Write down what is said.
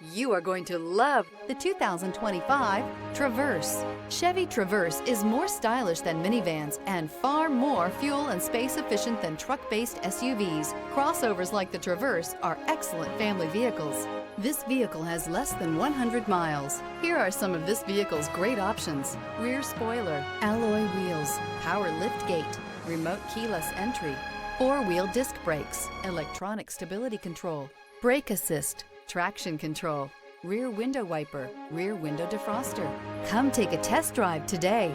You are going to love the 2025 Traverse. Chevy Traverse is more stylish than minivans and far more fuel and space efficient than truck-based SUVs. Crossovers like the Traverse are excellent family vehicles. This vehicle has less than 100 miles. Here are some of this vehicle's great options: rear spoiler, alloy wheels, power lift gate, remote keyless entry, four-wheel disc brakes, electronic stability control, brake assist, traction control, rear window wiper, rear window defroster. Come take a test drive today.